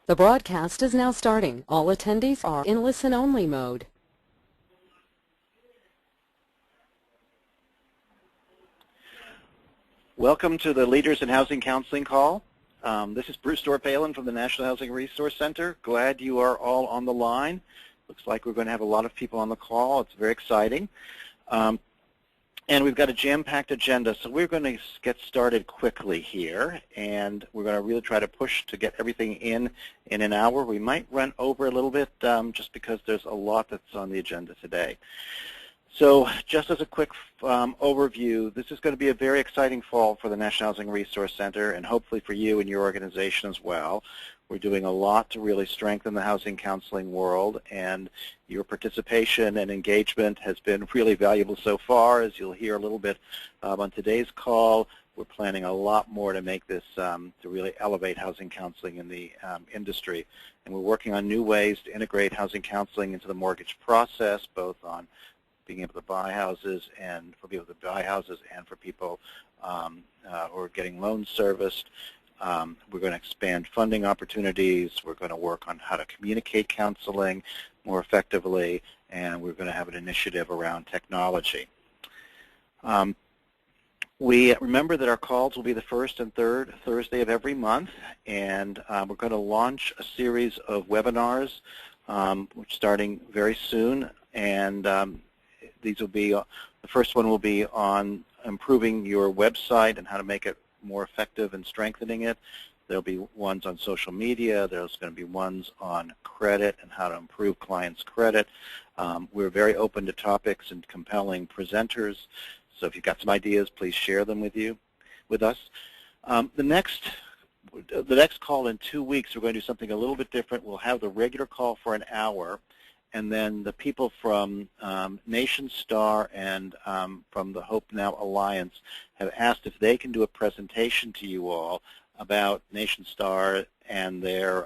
The broadcast is now starting. All attendees are in listen-only mode. Welcome to the Leaders in Housing Counseling call. This is Bruce Dorpalen from the National Housing Resource Center. Glad you are all on the line. Looks like we're going to have a lot of people on the call. It's very exciting. And we've got a jam-packed agenda, so we're going to get started quickly here, and we're going to really try to push to get everything in an hour. We might run over a little bit just because there's a lot that's on the agenda today. So just as a quick overview, this is going to be a very exciting fall for the National Housing Resource Center and hopefully for you and your organization as well. We're doing a lot to really strengthen the housing counseling world, and your participation and engagement has been really valuable so far. As you'll hear a little bit on today's call, we're planning a lot more to make this, to really elevate housing counseling in the industry. And we're working on new ways to integrate housing counseling into the mortgage process, both on being able to buy houses and for people to buy houses and for people who are getting loans serviced. We're going to expand funding opportunities. We're going to work on how to communicate counseling more effectively, and we're going to have an initiative around technology. We remember that our calls will be the first and third Thursday of every month, and we're going to launch a series of webinars starting very soon, and these will be, the first one will be on improving your website and how to make it more effective and strengthening it. There'll be ones on social media. There's going to be ones on credit and how to improve clients' credit. We're very open to topics and compelling presenters. So if you've got some ideas, please share them with us. The next call in 2 weeks, we're going to do something a little bit different. We'll have the regular call for an hour, and then the people from NationStar and from the Hope Now Alliance have asked if they can do a presentation to you all about NationStar and their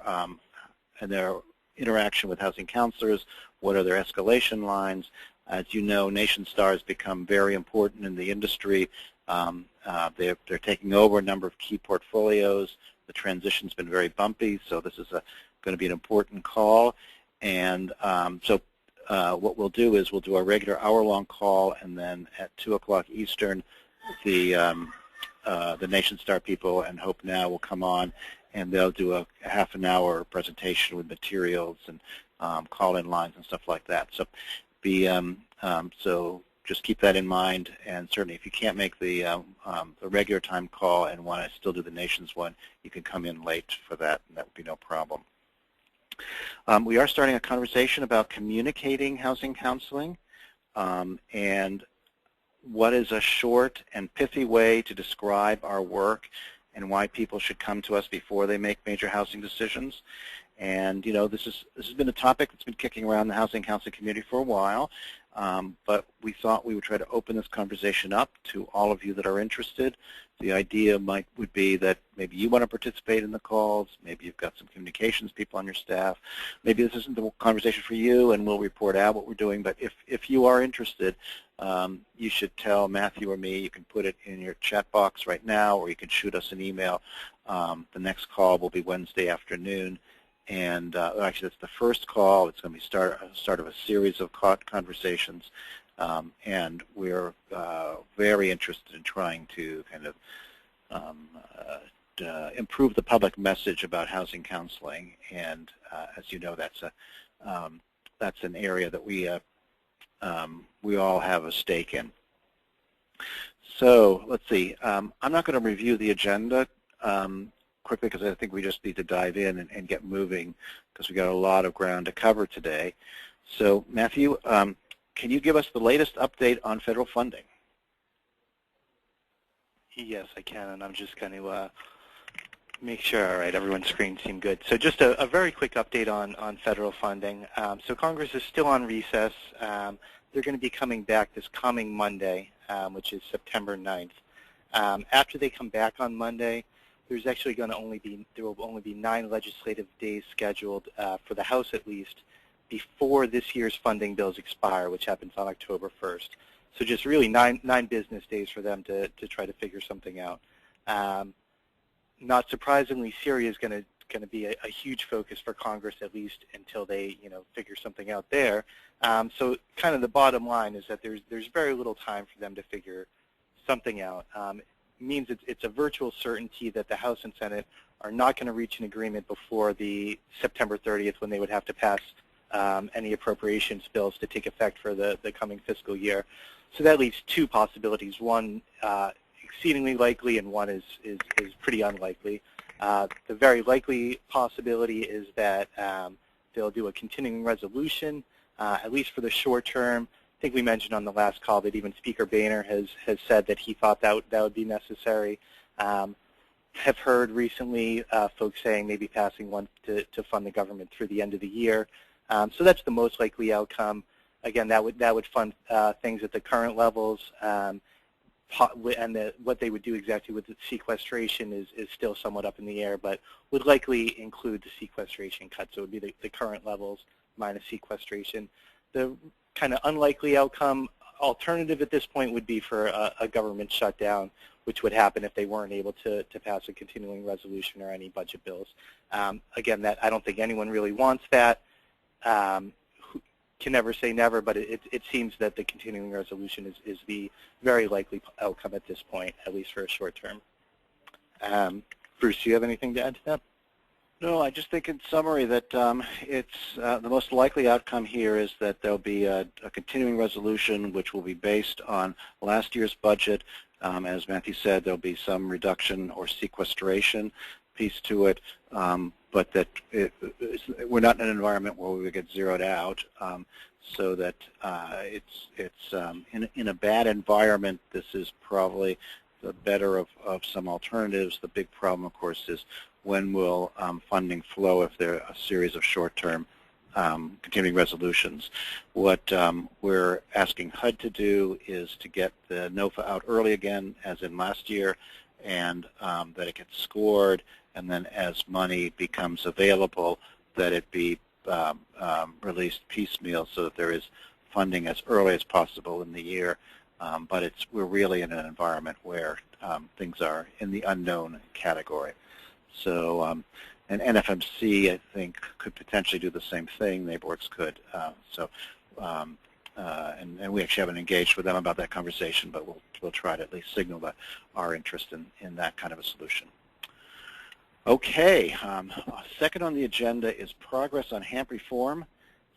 interaction with housing counselors. What are their escalation lines? As you know, NationStar has become very important in the industry. They're taking over a number of key portfolios. The transition's been very bumpy, so this is going to be an important call. And so what we'll do is we'll do our regular hour-long call, and then at 2 o'clock Eastern, the NationStar people and Hope Now will come on, and they'll do a half-an-hour presentation with materials and call-in lines and stuff like that. So so just keep that in mind, and certainly if you can't make the regular time call and want to still do the Nations one, you can come in late for that, and that would be no problem. We are starting a conversation about communicating housing counseling and what is a short and pithy way to describe our work and why people should come to us before they make major housing decisions. And you know, this has been a topic that's been kicking around the housing counseling community for a while, but we thought we would try to open this conversation up to all of you that are interested. The idea would be that maybe you want to participate in the calls, maybe you've got some communications people on your staff, maybe this isn't the conversation for you and we'll report out what we're doing, but if you are interested, you should tell Matthew or me. You can put it in your chat box right now, or you can shoot us an email. The next call will be Wednesday afternoon. And actually, that's the first call. It's going to be start of a series of conversations, and we're very interested in trying to kind of improve the public message about housing counseling. And as you know, that's an area that we all have a stake in. So let's see. I'm not going to review the agenda quickly because I think we just need to dive in and get moving because we've got a lot of ground to cover today. So Matthew, can you give us the latest update on federal funding? Yes, I can, and I'm just going to make sure, all right, everyone's screens seem good. So just a very quick update on federal funding. So Congress is still on recess. They're going to be coming back this coming Monday, which is September 9th. After they come back on Monday, there's actually going to there will only be 9 legislative days scheduled for the House at least before this year's funding bills expire, which happens on October 1st. So just really nine business days for them to try to figure something out. Not surprisingly, Syria is going to going to be a huge focus for Congress, at least until they, figure something out there. So kind of the bottom line is that there's very little time for them to figure something out. It means it's a virtual certainty that the House and Senate are not going to reach an agreement before the September 30th, when they would have to pass any appropriations bills to take effect for the coming fiscal year. So that leaves two possibilities. One, exceedingly likely, and one is pretty unlikely. The very likely possibility is that they'll do a continuing resolution, at least for the short term. I think we mentioned on the last call that even Speaker Boehner has said that he thought that would be necessary. Have heard recently folks saying maybe passing one to fund the government through the end of the year. So that's the most likely outcome. Again, that would fund things at the current levels, and what they would do exactly with the sequestration is still somewhat up in the air, but would likely include the sequestration cut. So it would be the current levels minus sequestration. The kind of unlikely outcome alternative at this point would be for a government shutdown, which would happen if they weren't able to pass a continuing resolution or any budget bills. Again, that I don't think anyone really wants that. Can never say never, but it seems that the continuing resolution is the very likely outcome at this point, at least for a short term. Bruce, do you have anything to add to that? No, I just think in summary that it's the most likely outcome here is that there'll be a continuing resolution which will be based on last year's budget. As Matthew said, there'll be some reduction or sequestration piece to it, but that we're not in an environment where we would get zeroed out. So that in a bad environment, this is probably the better of some alternatives. The big problem, of course, is when will funding flow if there are a series of short-term continuing resolutions. What we're asking HUD to do is to get the NOFA out early again, as in last year, and that it gets scored, and then as money becomes available, that it be released piecemeal so that there is funding as early as possible in the year. But we're really in an environment where things are in the unknown category. So, and NFMC, I think, could potentially do the same thing. NeighborWorks could. And we actually haven't engaged with them about that conversation, but we'll try to at least signal that our interest in that kind of a solution. Okay, second on the agenda is progress on HAMP reform.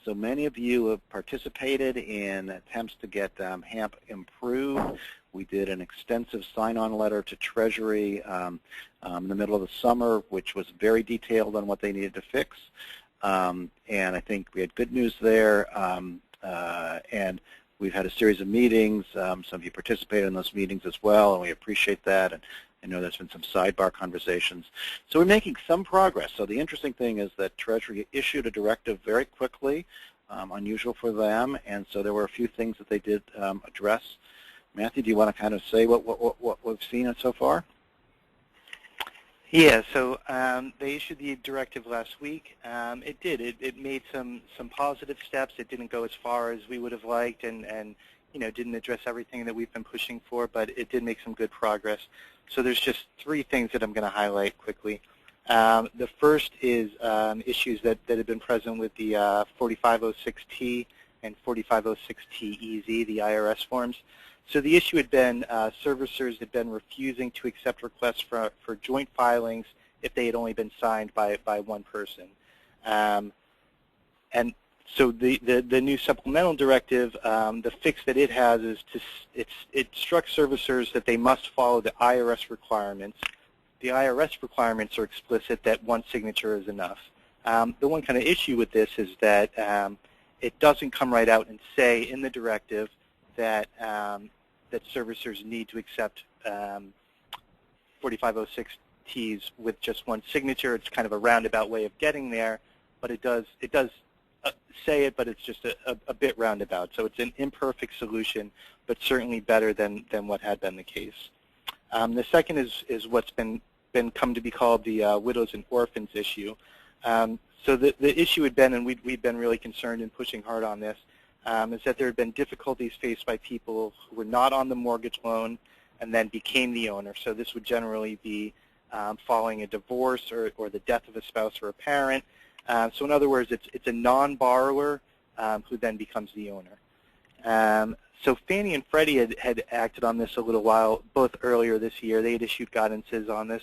So many of you have participated in attempts to get HAMP improved. We did an extensive sign-on letter to Treasury in the middle of the summer, which was very detailed on what they needed to fix. And I think we had good news there. And we've had a series of meetings. Some of you participated in those meetings as well, and we appreciate that. And I know there's been some sidebar conversations. So we're making some progress. So the interesting thing is that Treasury issued a directive very quickly, unusual for them, and so there were a few things that they did address. Matthew, do you want to kind of say what we've seen so far? Yeah, so they issued the directive last week. It did. It made some positive steps. It didn't go as far as we would have liked, and didn't address everything that we've been pushing for, but it did make some good progress. So there's just three things that I'm going to highlight quickly. The first is issues that have been present with the 4506T and 4506T-EZ, the IRS forms. So the issue had been servicers had been refusing to accept requests for joint filings if they had only been signed by one person. And so the new supplemental directive, the fix that it has is it instructs servicers that they must follow the IRS requirements. The IRS requirements are explicit that one signature is enough. The one kind of issue with this is that it doesn't come right out and say in the directive that that servicers need to accept 4506Ts with just one signature. It's kind of a roundabout way of getting there, but it does say it, but it's just a bit roundabout. So it's an imperfect solution, but certainly better than what had been the case. The second is what's been come to be called the widows and orphans issue. So the issue had been, and we've been really concerned and pushing hard on this, is that there had been difficulties faced by people who were not on the mortgage loan and then became the owner. So this would generally be following a divorce or the death of a spouse or a parent. So in other words, it's a non-borrower who then becomes the owner. So Fannie and Freddie had acted on this a little while, both earlier this year. They had issued guidances on this.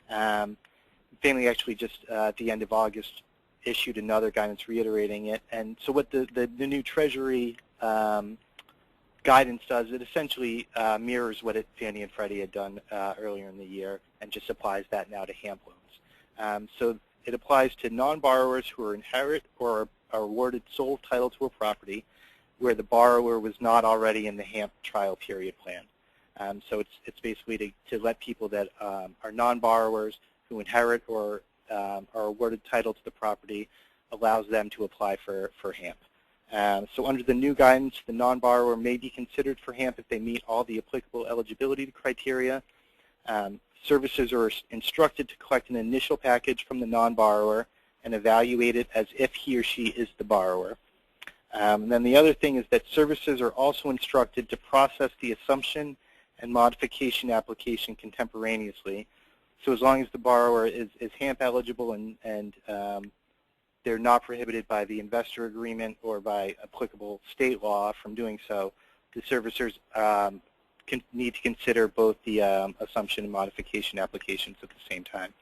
Fannie actually just at the end of August issued another guidance reiterating it. And so what the new Treasury guidance does, it essentially mirrors what Fannie and Freddie had done earlier in the year and just applies that now to HAMP loans. So it applies to non-borrowers who are inherit or are awarded sole title to a property where the borrower was not already in the HAMP trial period plan. So it's basically to let people that are non-borrowers who inherit or are awarded title to the property, allows them to apply for HAMP. So under the new guidance, the non-borrower may be considered for HAMP if they meet all the applicable eligibility criteria. Servicers are instructed to collect an initial package from the non-borrower and evaluate it as if he or she is the borrower. And then the other thing is that servicers are also instructed to process the assumption and modification application contemporaneously. So as long as the borrower is HAMP eligible and they're not prohibited by the investor agreement or by applicable state law from doing so, the servicers need to consider both the assumption and modification applications at the same time.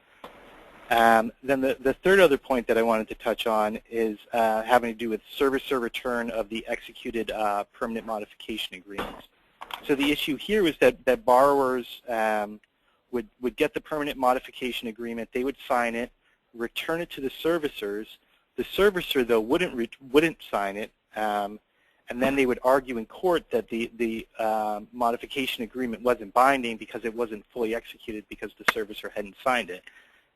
Then the third other point that I wanted to touch on is having to do with servicer return of the executed permanent modification agreements. So the issue here is that borrowers would get the permanent modification agreement, they would sign it, return it to the servicers. The servicer, though, wouldn't sign it, and then they would argue in court that the modification agreement wasn't binding because it wasn't fully executed because the servicer hadn't signed it.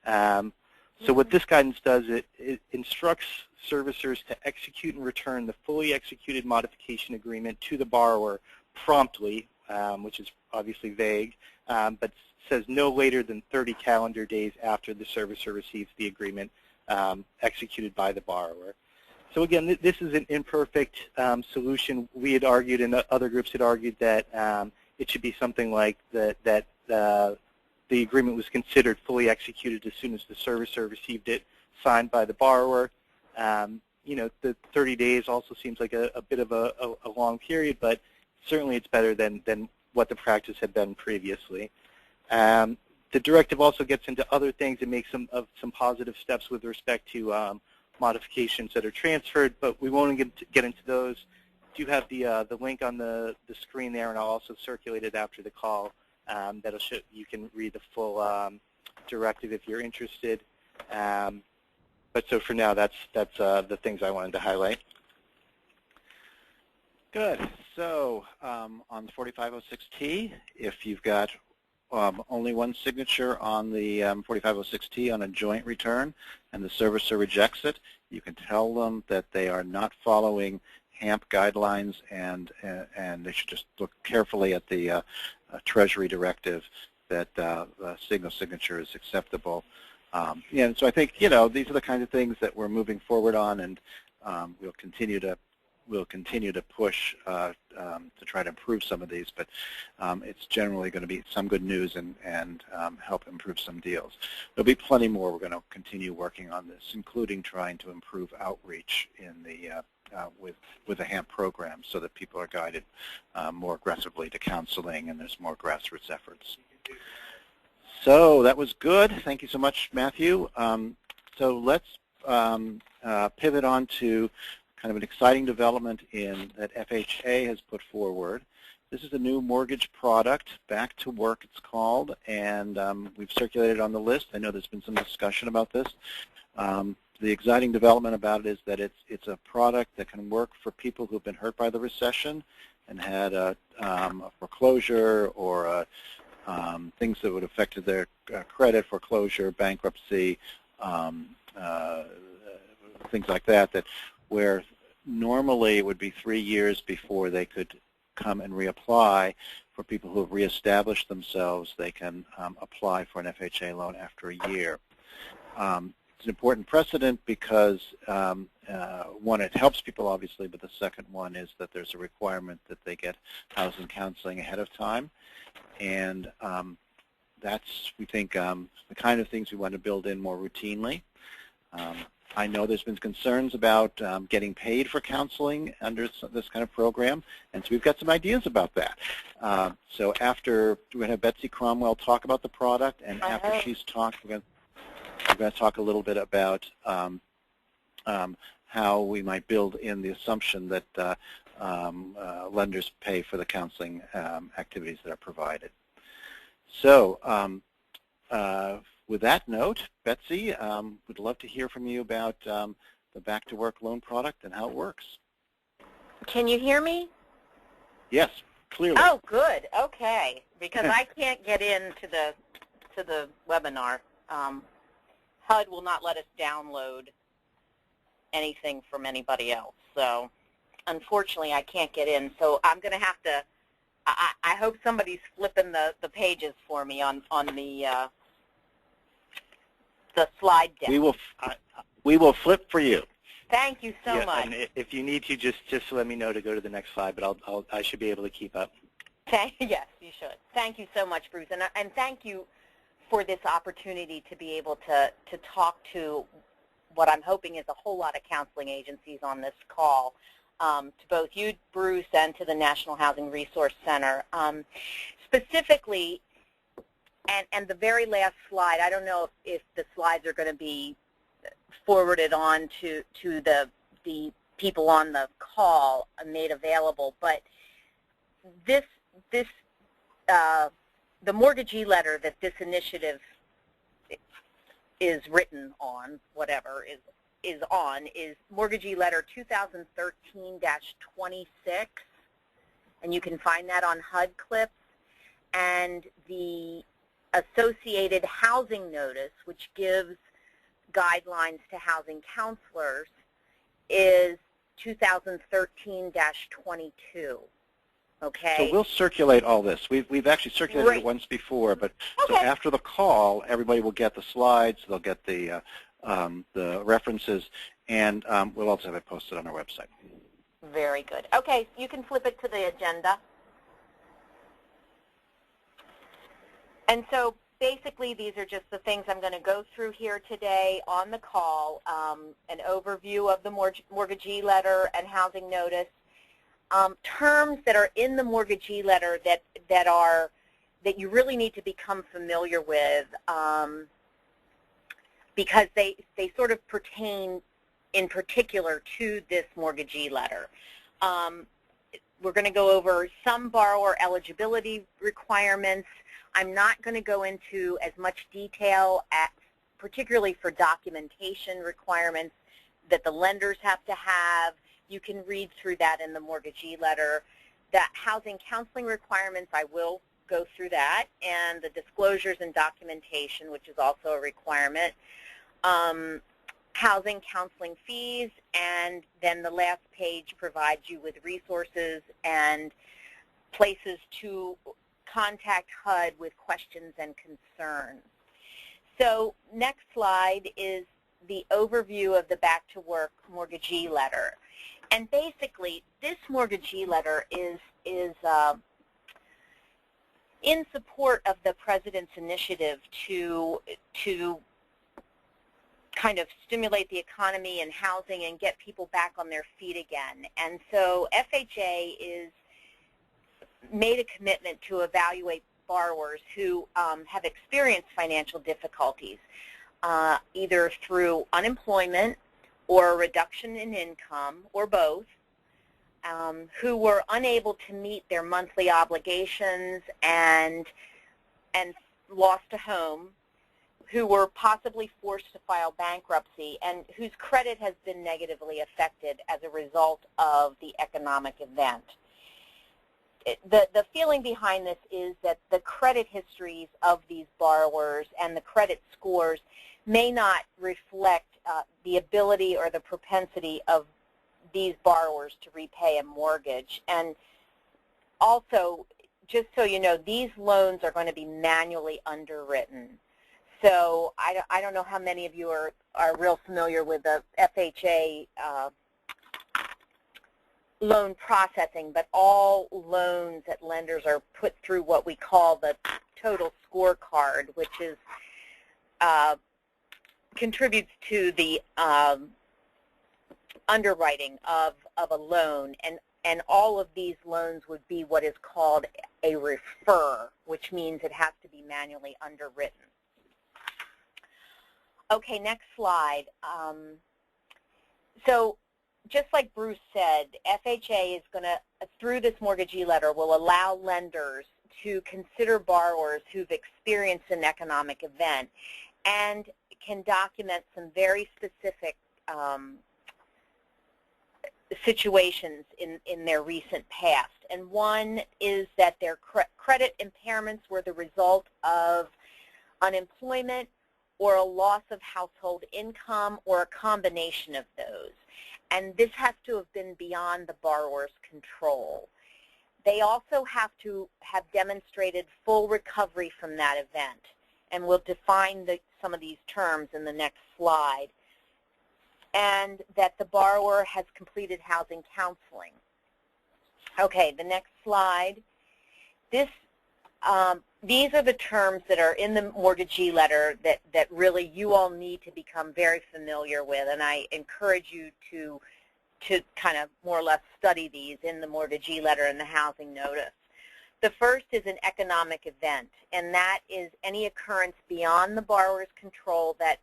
So what this guidance does, it instructs servicers to execute and return the fully executed modification agreement to the borrower promptly, which is obviously vague, but says no later than 30 calendar days after the servicer receives the agreement executed by the borrower. So again, this is an imperfect solution. We had argued, and other groups had argued, that it should be something like that the agreement was considered fully executed as soon as the servicer received it, signed by the borrower. You know, the 30 days also seems like a bit of a long period, but certainly it's better than what the practice had been previously. The directive also gets into other things. It makes some positive steps with respect to modifications that are transferred, but we won't get into those. Do have the link on the screen there, and I'll also circulate it after the call. That'll show you can read the full directive if you're interested. But so for now, that's the things I wanted to highlight. Good. So on the 4506T, if you've got only one signature on the 4506T on a joint return and the servicer rejects it, you can tell them that they are not following HAMP guidelines, and they should just look carefully at the Treasury directive that single signature is acceptable. And so I think, you know, these are the kinds of things that we're moving forward on, and we'll continue to push to try to improve some of these, but it's generally going to be some good news and help improve some deals. There'll be plenty more. We're going to continue working on this, including trying to improve outreach in the with the HAMP program so that people are guided more aggressively to counseling and there's more grassroots efforts. So that was good. Thank you so much, Matthew. So let's pivot on to kind of an exciting development that FHA has put forward. This is a new mortgage product, Back to Work it's called, and we've circulated on the list. I know there's been some discussion about this. The exciting development about it is that it's a product that can work for people who've been hurt by the recession and had a foreclosure or things that would have affected their credit, foreclosure, bankruptcy, things like that, where normally it would be 3 years before they could come and reapply. For people who have reestablished themselves, they can apply for an FHA loan after a year. It's an important precedent because, one, it helps people obviously, but the second one is that there's a requirement that they get housing counseling ahead of time. And that's, we think, the kind of things we want to build in more routinely. I know there's been concerns about getting paid for counseling under this kind of program, and so we've got some ideas about that. So after, we're going to have Betsy Cromwell talk about the product, and after she's talked, we're going to talk a little bit about how we might build in the assumption that lenders pay for the counseling activities that are provided. So with that note, Betsy, would love to hear from you about the Back to Work loan product and how it works. Can you hear me? Yes, clearly. Oh, good. Okay, because I can't get into the webinar. HUD will not let us download anything from anybody else. So unfortunately, I can't get in. So I'm going to have to, I hope somebody's flipping the pages for me on the slide deck. We will flip for you. Thank you so much. And if you need to, just let me know to go to the next slide, but I should be able to keep up. Yes, you should. Thank you so much, Bruce, and thank you for this opportunity to be able to talk to what I'm hoping is a whole lot of counseling agencies on this call, to both you, Bruce, and to the National Housing Resource Center. Specifically, and the very last slide, I don't know if the slides are going to be forwarded on to the people on the call made available, but the mortgagee letter that this initiative is written on, whatever is mortgagee letter 2013-26, and you can find that on HUD clips, and the associated housing notice, which gives guidelines to housing counselors, is 2013-22. Okay. So we'll circulate all this. We've actually circulated it once before, but so after the call, everybody will get the slides, they'll get the references, and we'll also have it posted on our website. Very good. Okay, you can flip it to the agenda. And so basically these are just the things I'm going to go through here today on the call, an overview of the mortgagee letter and housing notice, terms that are in the mortgagee letter that you really need to become familiar with, because they sort of pertain in particular to this mortgagee letter. We're going to go over some borrower eligibility requirements. I'm not going to go into as much detail, particularly for documentation requirements that the lenders have to have. You can read through that in the mortgagee letter. The housing counseling requirements, I will go through that, and the disclosures and documentation, which is also a requirement. Housing counseling fees, and then the last page provides you with resources and places to contact HUD with questions and concerns. So next slide is the overview of the Back to Work mortgagee letter. And basically, this mortgagee letter is in support of the President's initiative to kind of stimulate the economy and housing and get people back on their feet again. And so FHA is made a commitment to evaluate borrowers who have experienced financial difficulties, either through unemployment or a reduction in income, or both, who were unable to meet their monthly obligations and lost a home, who were possibly forced to file bankruptcy, and whose credit has been negatively affected as a result of the economic event. The feeling behind this is that the credit histories of these borrowers and the credit scores may not reflect the ability or the propensity of these borrowers to repay a mortgage. And also, just so you know, these loans are going to be manually underwritten. So I don't know how many of you are real familiar with the FHA loan processing, but all loans at lenders are put through what we call the total scorecard, which is contributes to the underwriting of a loan, and all of these loans would be what is called a refer, which means it has to be manually underwritten. Okay, next slide. So just like Bruce said, FHA is going to, through this mortgagee letter, will allow lenders to consider borrowers who've experienced an economic event and can document some very specific situations in their recent past. And one is that their credit impairments were the result of unemployment or a loss of household income or a combination of those. And this has to have been beyond the borrower's control. They also have to have demonstrated full recovery from that event. And we'll define some of these terms in the next slide. And that the borrower has completed housing counseling. Okay, the next slide. These are the terms that are in the mortgagee letter that really you all need to become very familiar with, and I encourage you to kind of more or less study these in the mortgagee letter and the housing notice. The first is an economic event, and that is any occurrence beyond the borrower's control that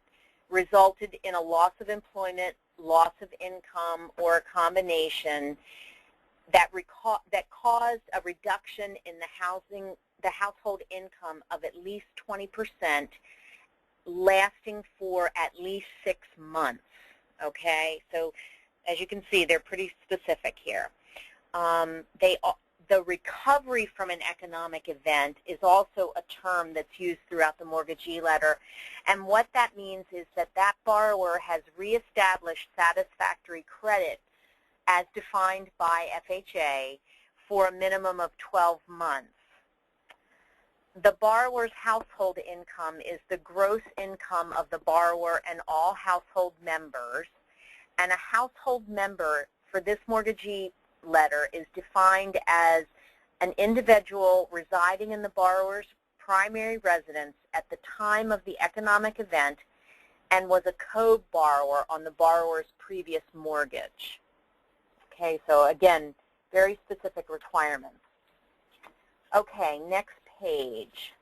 resulted in a loss of employment, loss of income, or a combination that caused a reduction in the household income of at least 20%, lasting for at least 6 months. Okay, so as you can see, they're pretty specific here. The recovery from an economic event is also a term that's used throughout the mortgagee letter. And what that means is that that borrower has reestablished satisfactory credit as defined by FHA for a minimum of 12 months. The borrower's household income is the gross income of the borrower and all household members. And a household member for this mortgagee letter is defined as an individual residing in the borrower's primary residence at the time of the economic event and was a co-borrower on the borrower's previous mortgage. Okay, so again, very specific requirements. Okay, next page.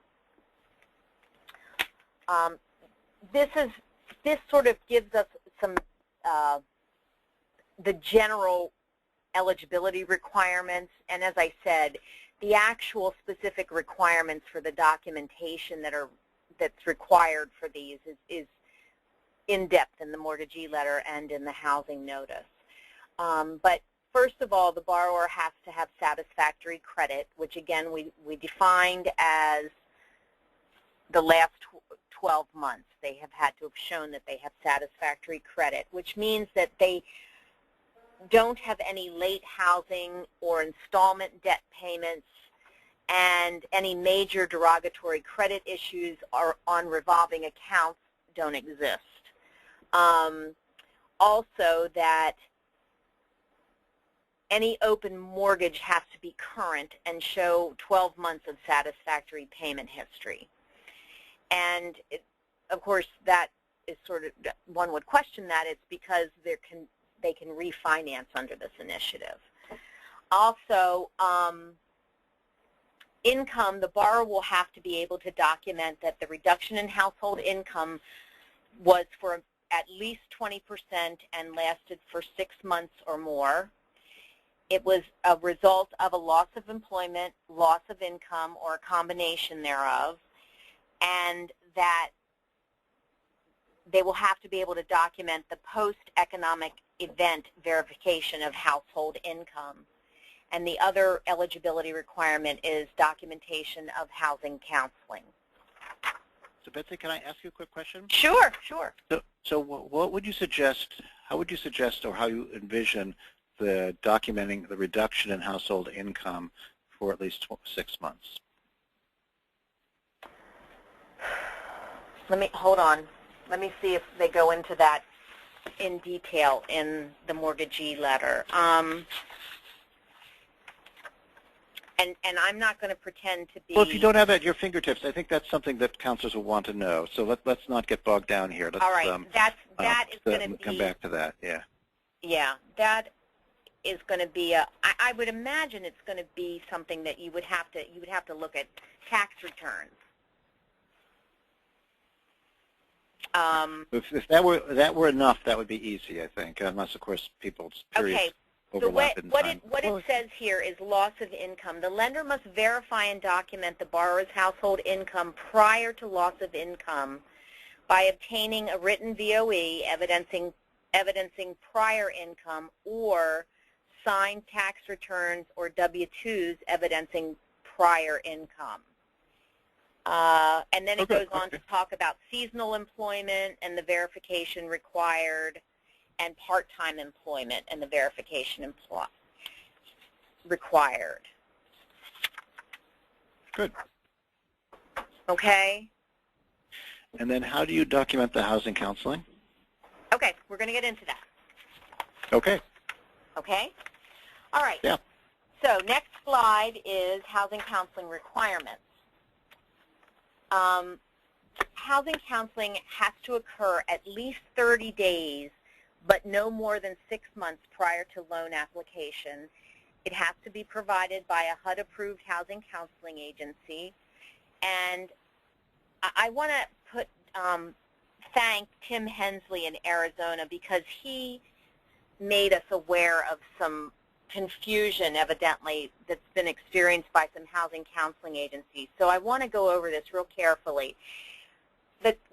This sort of gives us some the general eligibility requirements, and as I said, the actual specific requirements for the documentation that's required for these is in depth in the mortgagee letter and in the housing notice. But first of all, the borrower has to have satisfactory credit, which again we defined as the last 12 months. They have had to have shown that they have satisfactory credit, which means that they don't have any late housing or installment debt payments, and any major derogatory credit issues on revolving accounts don't exist. Also, that any open mortgage has to be current and show 12 months of satisfactory payment history. And of course, that is sort of, one would question that. It's because they can refinance under this initiative. Also, income, the borrower will have to be able to document that the reduction in household income was for at least 20% and lasted for 6 months or more. It was a result of a loss of employment, loss of income, or a combination thereof, and that they will have to be able to document the post-economic event verification of household income. And the other eligibility requirement is documentation of housing counseling. So Betsy, can I ask you a quick question? Sure, sure. So what would you suggest, how would you suggest or how you envision the documenting the reduction in household income for at least 6 months? Hold on. Let me see if they go into that in detail in the mortgagee letter. And I'm not going to pretend to be. Well, if you don't have that at your fingertips, I think that's something that counselors will want to know. So let's not get bogged down here. Let's, all right, that is going to be. Come back to that. Yeah. Yeah, that is going to be I would imagine it's going to be something that you would have to look at tax returns. If that were enough, that would be easy, I think, unless of course people's periods Okay. overlap in time. What it says here is loss of income. The lender must verify and document the borrower's household income prior to loss of income by obtaining a written VOE evidencing prior income or signed tax returns or W-2s evidencing prior income. And then it goes on to talk about seasonal employment and the verification required, and part-time employment and the verification required. Good. Okay? And then how do you document the housing counseling? Okay, we're going to get into that. Okay. Okay? All right. Yeah. So next slide is housing counseling requirements. Housing counseling has to occur at least 30 days, but no more than 6 months prior to loan application. It has to be provided by a HUD-approved housing counseling agency. And I want to thank Tim Hensley in Arizona, because he made us aware of some confusion, evidently, that's been experienced by some housing counseling agencies. So I want to go over this real carefully.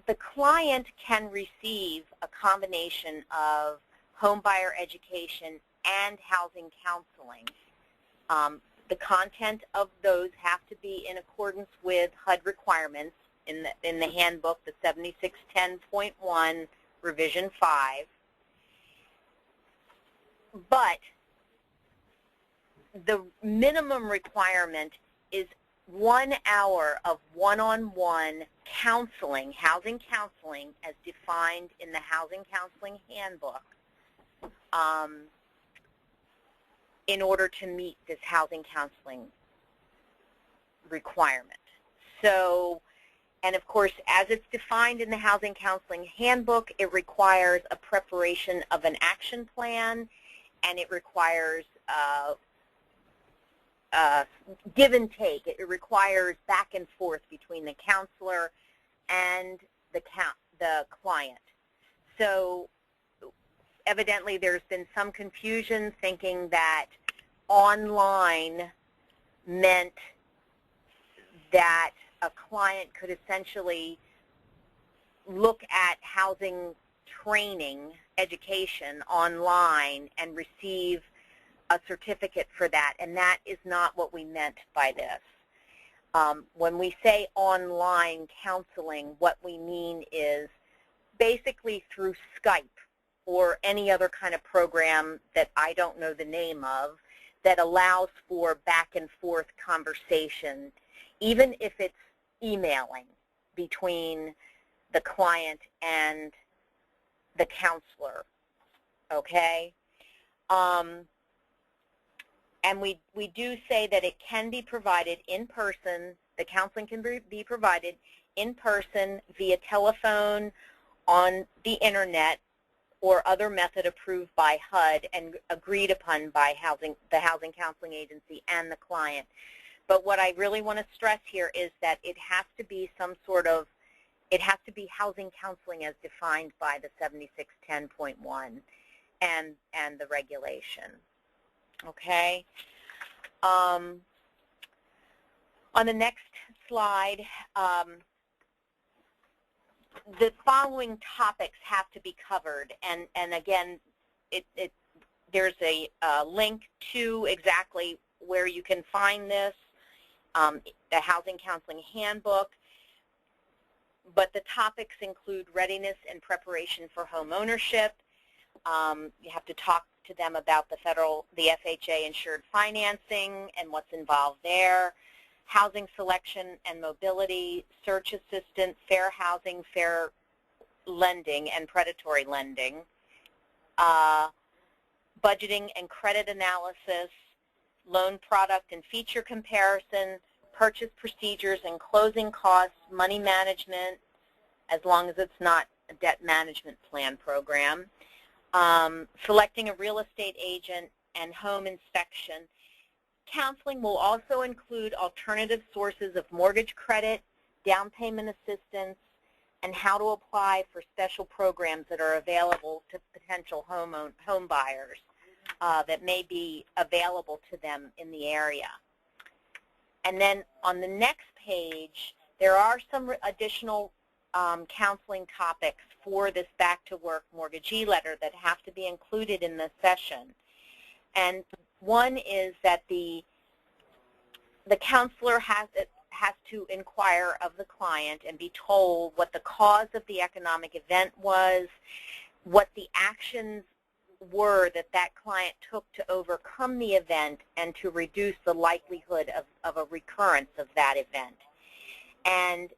The client can receive a combination of home buyer education and housing counseling. The content of those have to be in accordance with HUD requirements in the handbook, the 7610.1 revision 5. But the minimum requirement is 1 hour of one-on-one counseling, housing counseling, as defined in the Housing Counseling Handbook, in order to meet this housing counseling requirement. So, and of course, as it's defined in the Housing Counseling Handbook, it requires a preparation of an action plan, and it requires give and take. It requires back and forth between the counselor and the client. So evidently there's been some confusion thinking that online meant that a client could essentially look at housing training, education online and receive a certificate for that, and that is not what we meant by this. When we say online counseling, what we mean is basically through Skype or any other kind of program that I don't know the name of that allows for back and forth conversation, even if it's emailing between the client and the counselor, okay? And we do say that it can be provided in person. The counseling can be provided in person, via telephone, on the internet, or other method approved by HUD and agreed upon by the Housing Counseling Agency and the client. But what I really want to stress here is that it has to be it has to be housing counseling as defined by the 7610.1 and the regulation. Okay. On the next slide, the following topics have to be covered, and again, there's a link to exactly where you can find this, the Housing Counseling Handbook. But the topics include readiness and preparation for home ownership. You have to talk to them about the FHA insured financing and what's involved there, housing selection and mobility, search assistance, fair housing, fair lending, and predatory lending, budgeting and credit analysis, loan product and feature comparison, purchase procedures and closing costs, money management, as long as it's not a debt management plan program, selecting a real estate agent, and home inspection. Counseling will also include alternative sources of mortgage credit, down payment assistance, and how to apply for special programs that are available to potential home buyers that may be available to them in the area. And then on the next page, there are some additional counseling topics for this Back to Work mortgagee letter that have to be included in this session. And one is that the counselor has to inquire of the client and be told what the cause of the economic event was, what the actions were that that client took to overcome the event and to reduce the likelihood of a recurrence of that event. And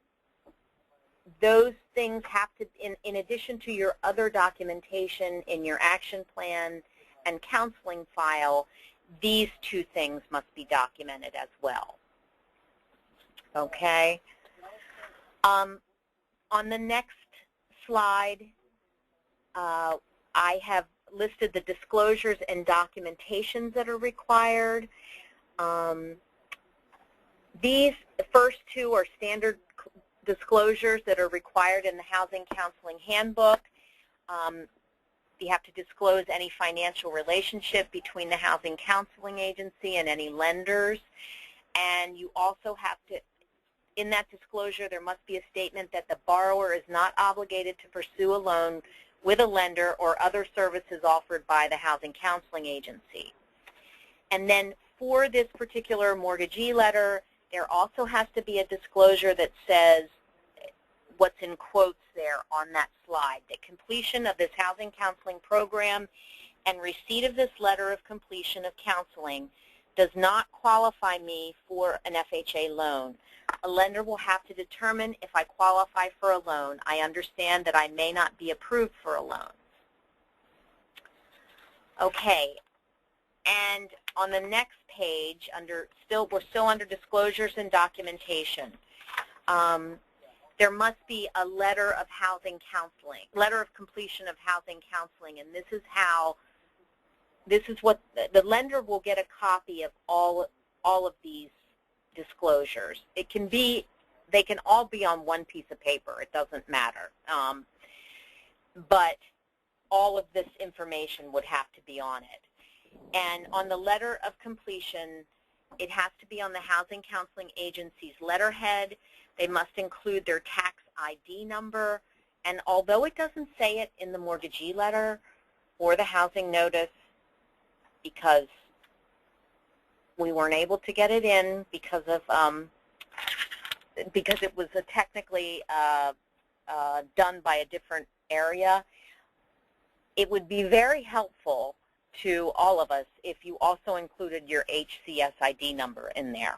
those things have to, in addition to your other documentation in your action plan and counseling file, these two things must be documented as well. Okay? On the next slide, I have listed the disclosures and documentations that are required. These first two are standard disclosures that are required in the Housing Counseling Handbook. You have to disclose any financial relationship between the Housing Counseling Agency and any lenders. And you also have to, in that disclosure, there must be a statement that the borrower is not obligated to pursue a loan with a lender or other services offered by the Housing Counseling Agency. And then for this particular mortgagee letter, there also has to be a disclosure that says what's in quotes there on that slide, that completion of this housing counseling program and receipt of this letter of completion of counseling does not qualify me for an FHA loan. A lender will have to determine if I qualify for a loan. I understand that I may not be approved for a loan. Okay, and on the next page, we're still under disclosures and documentation. There must be a letter of housing counseling, letter of completion of housing counseling, and this is what the lender will get a copy of all of these disclosures. They can all be on one piece of paper. It doesn't matter. But all of this information would have to be on it. And on the letter of completion, it has to be on the Housing Counseling Agency's letterhead. They must include their tax ID number. And although it doesn't say it in the mortgagee letter or the housing notice, because we weren't able to get it in because of because it was technically done by a different area, it would be very helpful to all of us if you also included your HCS ID number in there.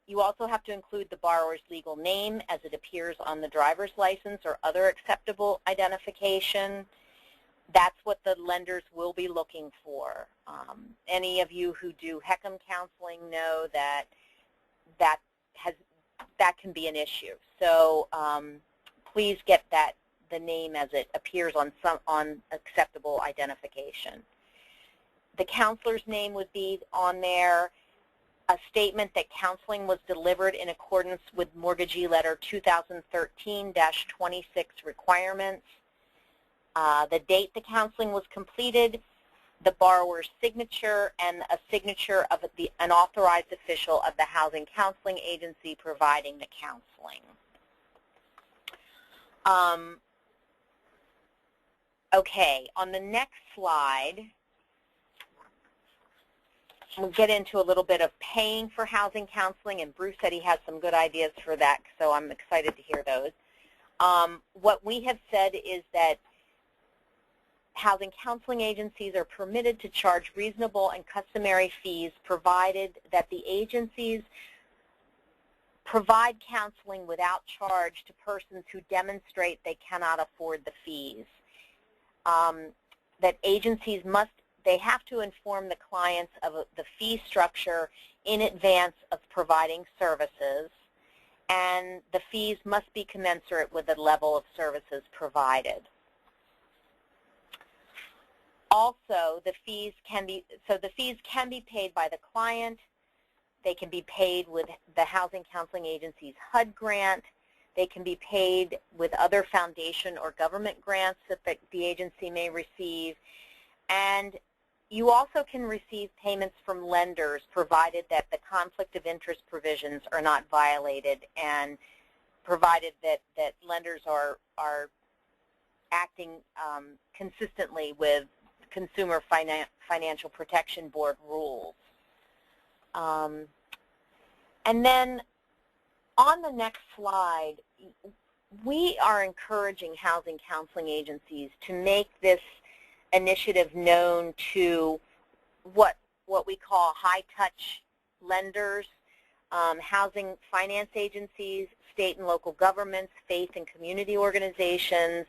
You also have to include the borrower's legal name as it appears on the driver's license or other acceptable identification. That's what the lenders will be looking for. Any of you who do HECM counseling know that that can be an issue. So please get the name as it appears on acceptable identification. The counselor's name would be on there. A statement that counseling was delivered in accordance with Mortgagee Letter 2013-26 requirements. The date the counseling was completed, the borrower's signature, and a signature of an authorized official of the Housing Counseling Agency providing the counseling. Okay, on the next slide, we'll get into a little bit of paying for housing counseling, and Bruce said he has some good ideas for that, so I'm excited to hear those. What we have said is that housing counseling agencies are permitted to charge reasonable and customary fees provided that the agencies provide counseling without charge to persons who demonstrate they cannot afford the fees. That agencies must they have to inform the clients of the fee structure in advance of providing services, and the fees must be commensurate with the level of services provided. Also, the fees can be paid by the client. They can be paid with the Housing Counseling Agency's HUD grant. They can be paid with other foundation or government grants that the agency may receive. And you also can receive payments from lenders, provided that the conflict of interest provisions are not violated, and provided that lenders are acting consistently with Consumer Financial Protection Board rules. And then on the next slide, we are encouraging housing counseling agencies to make this initiative known to what we call high-touch lenders, housing finance agencies, state and local governments, faith and community organizations,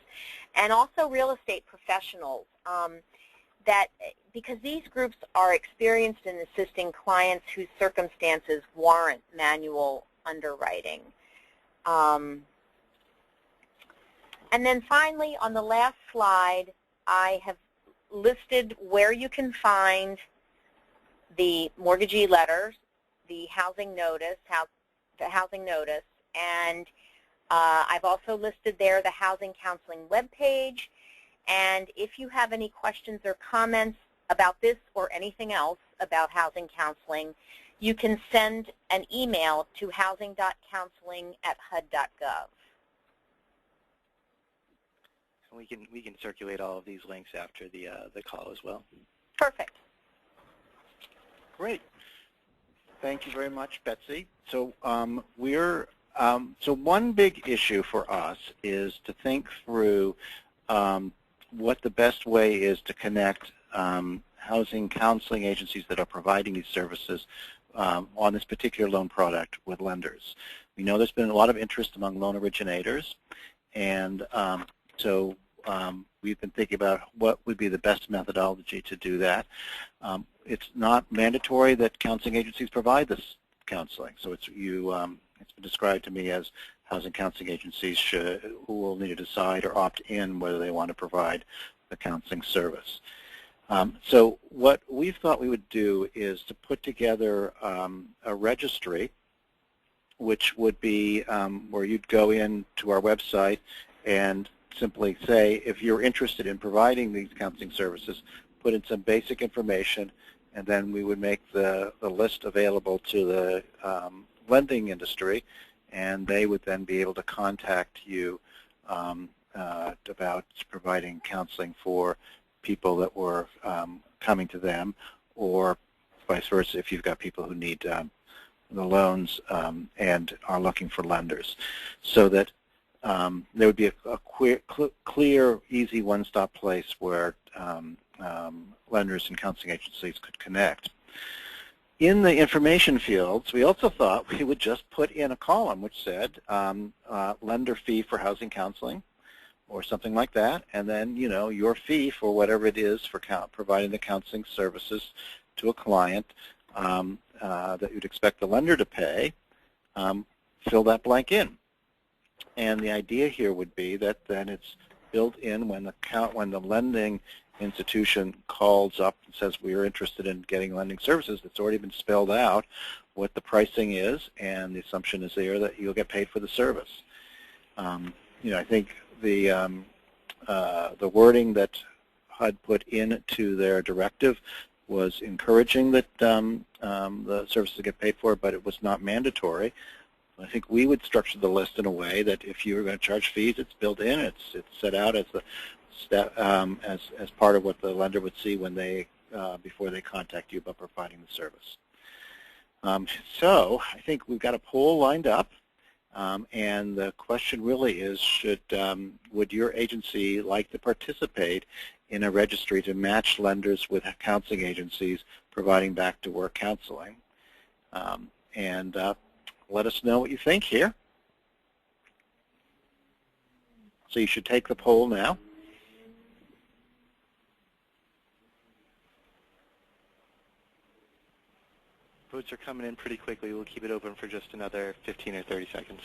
and also real estate professionals. Because these groups are experienced in assisting clients whose circumstances warrant manual underwriting. And then finally, on the last slide, I have listed where you can find the mortgagee letters, the housing notice, and I've also listed there the housing counseling webpage. And if you have any questions or comments about this or anything else about housing counseling, you can send an email to housing.counseling@hud.gov. And we can circulate all of these links after the call as well. Perfect. Great. Thank you very much, Betsy. So so one big issue for us is to think through what the best way is to connect housing counseling agencies that are providing these services on this particular loan product with lenders. We know there's been a lot of interest among loan originators, and so we've been thinking about what would be the best methodology to do that. It's not mandatory that counseling agencies provide this counseling, so it's been described to me as housing counseling agencies who will need to decide or opt in whether they want to provide the counseling service. So what we thought we would do is to put together a registry, which would be where you'd go in to our website and simply say, if you're interested in providing these counseling services, put in some basic information, and then we would make the list available to the lending industry, and they would then be able to contact you about providing counseling for people that were coming to them, or vice versa if you've got people who need the loans and are looking for lenders, so that there would be a clear, easy one-stop place where lenders and counseling agencies could connect. In the information fields, we also thought we would just put in a column which said lender fee for housing counseling or something like that, and then, you know, your fee for whatever it is for providing the counseling services to a client that you'd expect the lender to pay. Fill that blank in. And the idea here would be that then it's built in when the lending institution calls up and says we're interested in getting lending services. It's already been spelled out what the pricing is, and the assumption is there that you'll get paid for the service. You know, I think the wording that HUD put into their directive was encouraging that the services get paid for, but it was not mandatory. I think we would structure the list in a way that if you were going to charge fees, it's built in. It's set out as the step as part of what the lender would see when they before they contact you about providing the service. So I think we've got a poll lined up, and the question really is: would your agency like to participate in a registry to match lenders with counseling agencies providing back-to-work counseling? Let us know what you think here. So you should take the poll now. votes are coming in pretty quickly. We'll keep it open for just another 15 or 30 seconds.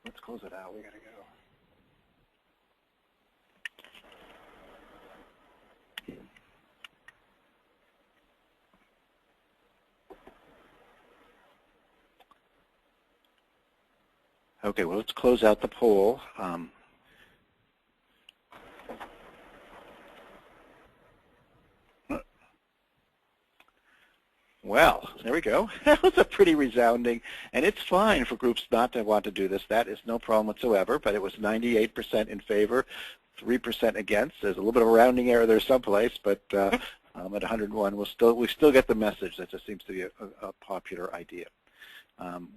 Let's close it out. We got to go. Okay, well, let's close out the poll. Well, there we go. That was a pretty resounding, and it's fine for groups not to want to do this. That is no problem whatsoever, but it was 98% in favor, 3% against. There's a little bit of a rounding error there someplace, but at 101, we still get the message. That just seems to be a popular idea.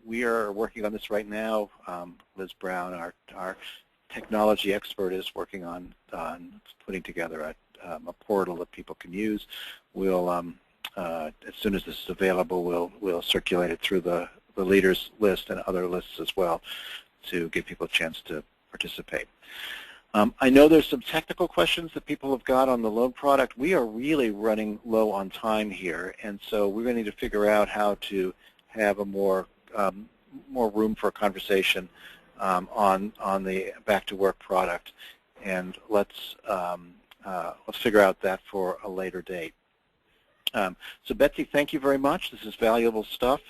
We are working on this right now. Liz Brown, our technology expert, is working on putting together a portal that people can use. We'll, as soon as this is available, we'll circulate it through the leaders list and other lists as well to give people a chance to participate. I know there's some technical questions that people have got on the loan product. We are really running low on time here, and so we're going to need to figure out how to have a more room for a conversation on the back to work product, and let's figure out that for a later date. So Betsy, thank you very much. This is valuable stuff.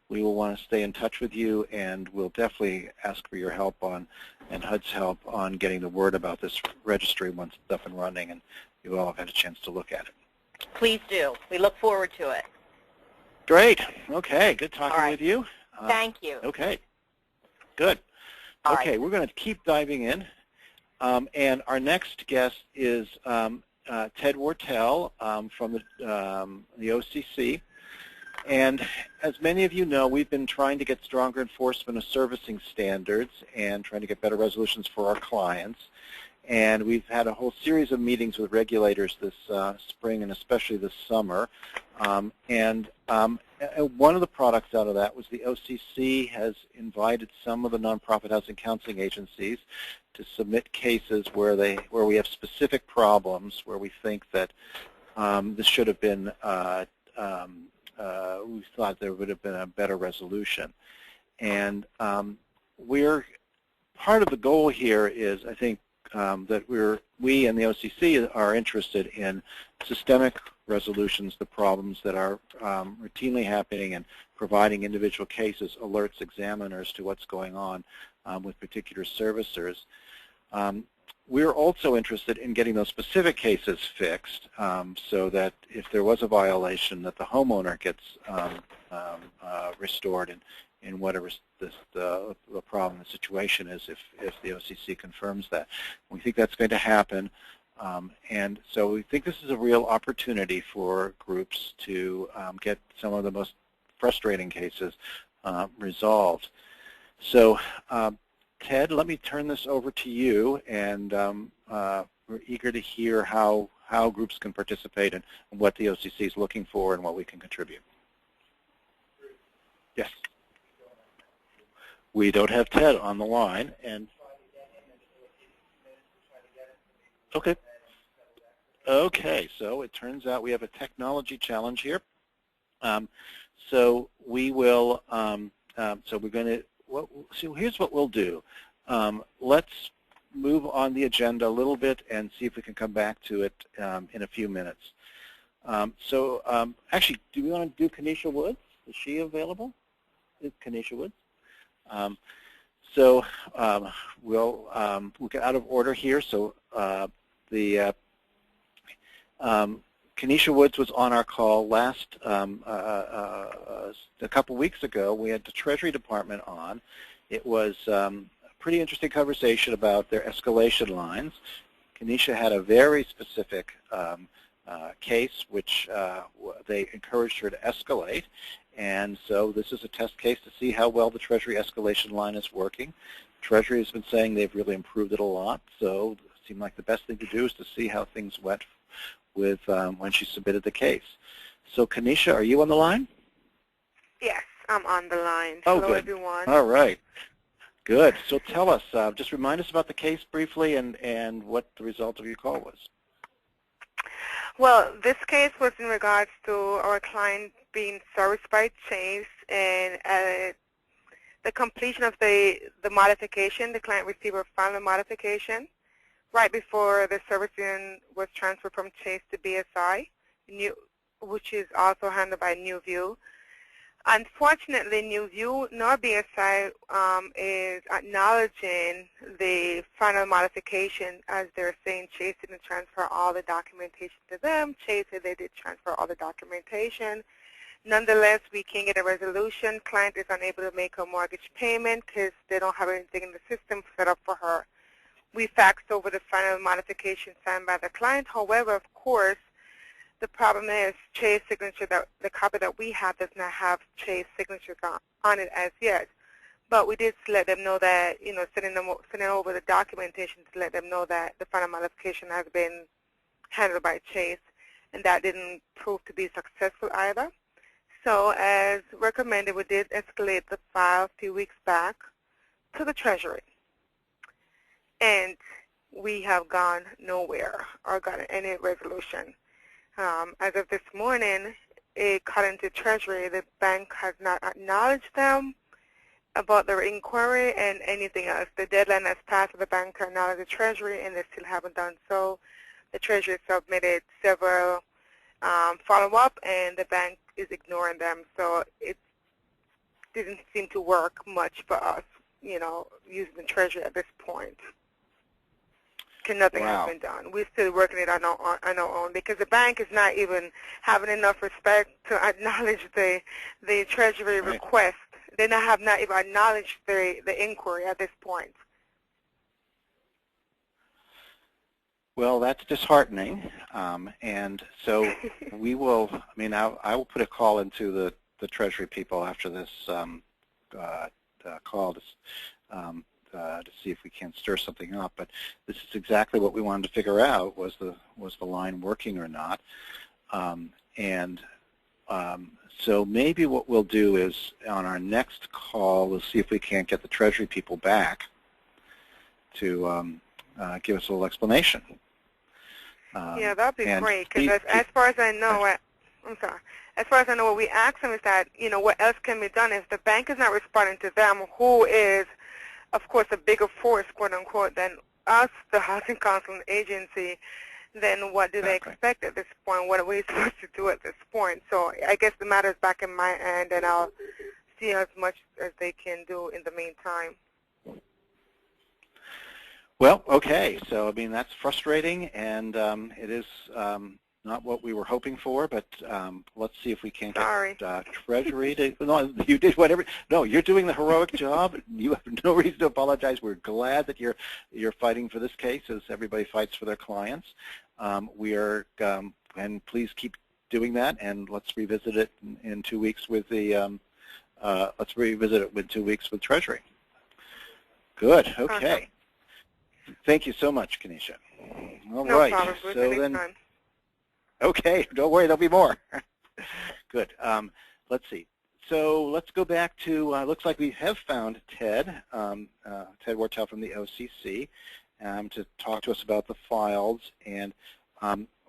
We will want to stay in touch with you, and we'll definitely ask for your help and HUD's help on getting the word about this registry once it's up and running, and you all have had a chance to look at it. Please do. We look forward to it. Great. Okay. Good talking with you. Thank you. Okay. Good. Okay. We're going to keep diving in, and our next guest is Ted Wortell from the OCC. And as many of you know, we've been trying to get stronger enforcement of servicing standards and trying to get better resolutions for our clients. And we've had a whole series of meetings with regulators this spring and especially this summer. And one of the products out of that was the OCC has invited some of the nonprofit housing counseling agencies to submit cases where we have specific problems where we think that this should have been we thought there would have been a better resolution. And we're part of the goal here is, I think, that we and the OCC are interested in systemic resolutions to problems that are routinely happening, and providing individual cases alerts examiners to what's going on with particular servicers. We're also interested in getting those specific cases fixed so that if there was a violation, that the homeowner gets restored in whatever the problem, the situation is, if the OCC confirms that. We think that's going to happen, and so we think this is a real opportunity for groups to get some of the most frustrating cases resolved. So Ted, let me turn this over to you, and we're eager to hear how groups can participate and what the OCC is looking for and what we can contribute. Yes. We don't have Ted on the line, and okay. Okay, so it turns out we have a technology challenge here. So we will. So we're going to. So here's what we'll do. Let's move on the agenda a little bit and see if we can come back to it in a few minutes. Actually, do we want to do Kenesha Woods? Is she available? Is Kenesha Woods? We'll get out of order here. So Kenesha Woods was on our call last a couple weeks ago. We had the Treasury Department on. It was a pretty interesting conversation about their escalation lines. Kenesha had a very specific case which they encouraged her to escalate, and so this is a test case to see how well the Treasury escalation line is working. Treasury has been saying they've really improved it a lot, so it seemed like the best thing to do is to see how things went with when she submitted the case. So Kanisha, are you on the line? Yes, I'm on the line. Oh, Hello, good. everyone. All right. Good. So tell us, just remind us about the case briefly and what the result of your call was. Well, this case was in regards to our client being serviced by Chase, and the completion of the modification, the client received a final modification right before the servicing was transferred from Chase to BSI, which is also handled by NewView. Unfortunately, NewView nor BSI is acknowledging the final modification, as they're saying Chase didn't transfer all the documentation to them. Chase said they did transfer all the documentation. Nonetheless, we can't get a resolution. Client is unable to make a mortgage payment because they don't have anything in the system set up for her. We faxed over the final modification signed by the client. However, of course, the problem is Chase signature, the copy that we have does not have Chase signatures on it as yet. But we did let them know that, sending over the documentation to let them know that the final modification has been handled by Chase, and that didn't prove to be successful either. So as recommended, we did escalate the file a few weeks back to the Treasury. And we have gone nowhere or gotten any resolution. As of this morning, according to Treasury, the bank has not acknowledged them about their inquiry and anything else. The deadline has passed for the bank to acknowledge the Treasury, and they still haven't done so. The Treasury submitted several follow-up, and the bank is ignoring them. So it didn't seem to work much for us, using the Treasury at this point. Nothing Wow. has been done. We're still working it on our own because the bank is not even having enough respect to acknowledge the Treasury Right. request. They have not even acknowledged the inquiry at this point. Well, that's disheartening, and so we will. I mean, I will put a call into the Treasury people after this call to see if we can stir something up. But this is exactly what we wanted to figure out: was the line working or not? So maybe what we'll do is on our next call, we'll see if we can't get the Treasury people back to give us a little explanation. Yeah, that'd be great. Because as far as I know, I'm sorry. As far as I know, what we asked them is that, what else can be done if the bank is not responding to them, who is, of course, a bigger force, quote unquote, than us, the Housing Counseling Agency. Then what do they expect at this point? What are we supposed to do at this point? So I guess the matter is back in my end, and I'll see as much as they can do in the meantime. Well, okay. So, I mean, that's frustrating, and it is not what we were hoping for, but let's see if we can get Treasury to, no, you did whatever, no, you're doing the heroic job. You have no reason to apologize. We're glad that you're fighting for this case as everybody fights for their clients. We are, and please keep doing that, and let's revisit it in 2 weeks with the, let's revisit it with 2 weeks with Treasury. Good, okay. Thank you so much, Kanisha. All right. No problem. So then, okay, don't worry, there'll be more. Good. Let's see. So let's go back to, looks like we have found Ted, Ted Wartell from the OCC, to talk to us about the files. And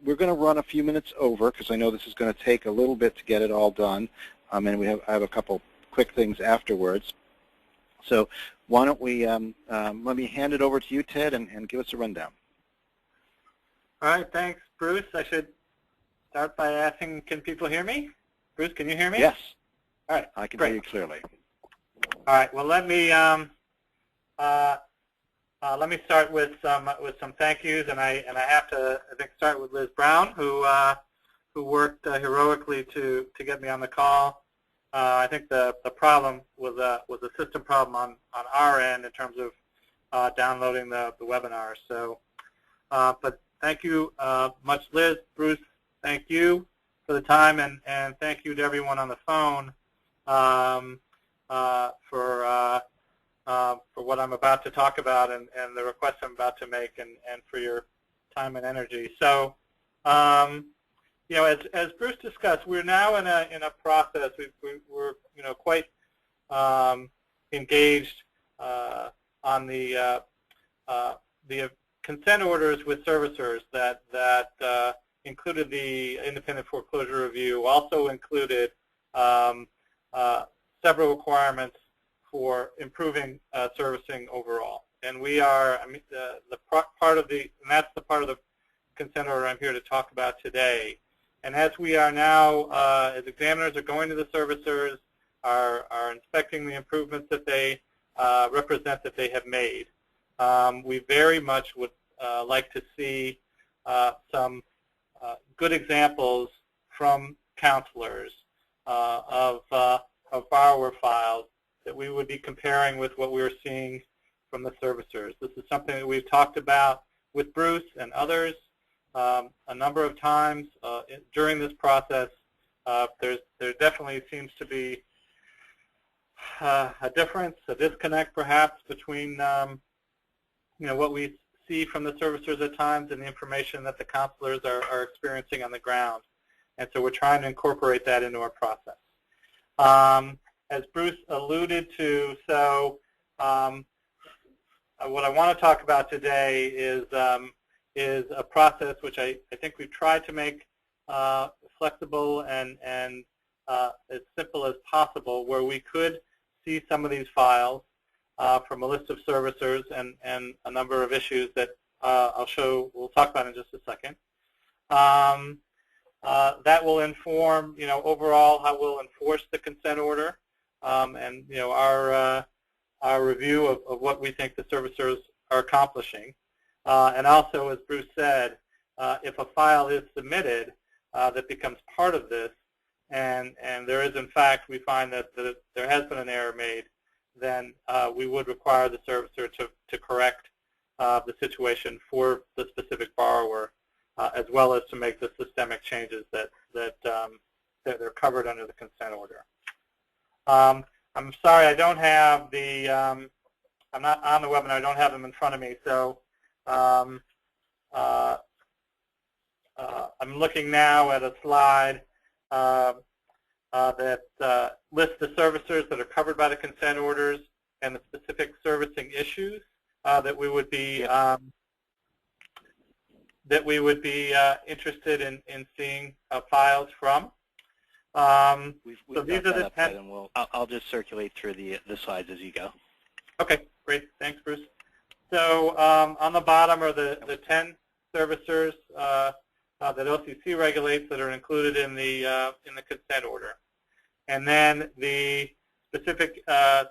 we're going to run a few minutes over because I know this is going to take a little bit to get it all done. And I have a couple quick things afterwards. So why don't we, let me hand it over to you, Ted, and give us a rundown. All right, thanks, Bruce. I should start by asking, can people hear me? Bruce, can you hear me? Yes. All right, I can great. hear you clearly. All right, well, let me start with some thank yous, and I have to, I think, start with Liz Brown, who worked heroically to get me on the call. I think the problem was a system problem on our end in terms of downloading the webinar. So, but thank you much, Liz. Bruce, thank you for the time, and thank you to everyone on the phone for what I'm about to talk about and the requests I'm about to make, and for your time and energy. So as Bruce discussed, we're now in a process. We're quite engaged on the consent orders with servicers that included the independent foreclosure review. Also included several requirements for improving servicing overall. And we are, and that's the part of the consent order I'm here to talk about today. And as we are now, as examiners are going to the servicers, are inspecting the improvements that they represent that they have made, we very much would like to see some good examples from counselors of borrower files that we would be comparing with what we were seeing from the servicers. This is something that we've talked about with Bruce and others a number of times during this process. There definitely seems to be a difference, a disconnect perhaps between what we see from the servicers at times and the information that the counselors are experiencing on the ground. And so we're trying to incorporate that into our process. As Bruce alluded to, so what I want to talk about today is a process which I think we've tried to make flexible and as simple as possible, where we could see some of these files from a list of servicers and a number of issues that we'll talk about in just a second. That will inform, overall how we'll enforce the consent order, and our review of what we think the servicers are accomplishing. And also, as Bruce said, if a file is submitted that becomes part of this, and there is, in fact, we find that there has been an error made, then we would require the servicer to correct the situation for the specific borrower, as well as to make the systemic changes that are covered under the consent order. I'm sorry, I don't have the, I'm not on the webinar, I don't have them in front of me, so I'm looking now at a slide that lists the servicers that are covered by the consent orders and the specific servicing issues that we would be interested in seeing files from. So these are the 10. And I'll just circulate through the slides as you go. Okay, great. Thanks, Bruce. So on the bottom are the 10 servicers that OCC regulates that are included in the consent order, and then the specific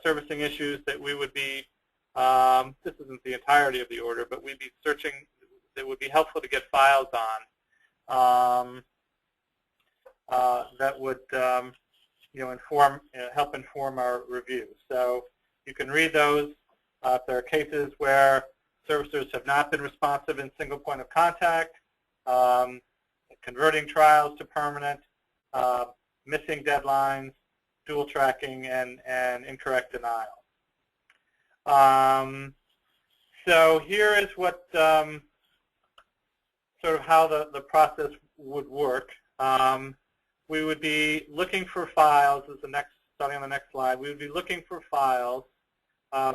servicing issues that we would be. This isn't the entirety of the order, but we'd be searching. That would be helpful to get files on. That would help inform our review. So you can read those. If there are cases where servicers have not been responsive in single point of contact, converting trials to permanent, missing deadlines, dual tracking, and incorrect denial. So here is what sort of how the process would work. We would be looking for files, as starting on the next slide, we would be looking for files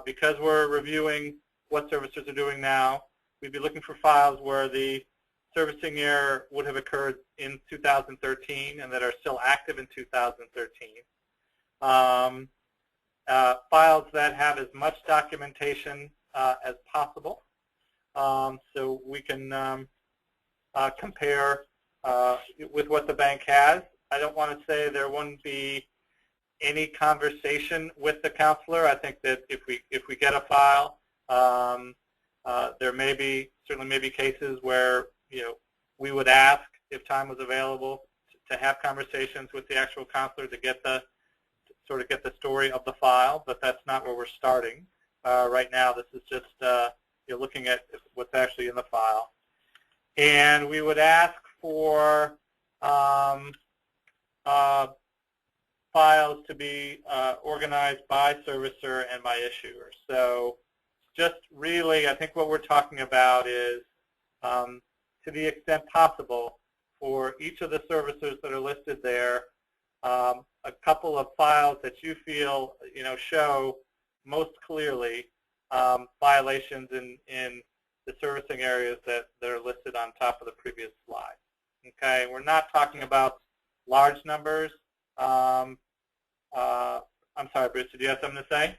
because we're reviewing what servicers are doing now. We'd be looking for files where the servicing error would have occurred in 2013 and that are still active in 2013. Files that have as much documentation as possible, so we can compare with what the bank has. I don't want to say there wouldn't be any conversation with the counselor. I think that if we get a file, there certainly may be cases where we would ask if time was available to have conversations with the actual counselor to get the story of the file, but that's not where we're starting right now. This is just looking at what's actually in the file, and we would ask for files to be organized by servicer and by issuer. So just really, I think what we're talking about is, to the extent possible, for each of the servicers that are listed there a couple of files that you feel show most clearly violations in the servicing areas that are listed on top of the previous slide. Okay, we're not talking about large numbers. I'm sorry, Bruce, did you have something to say?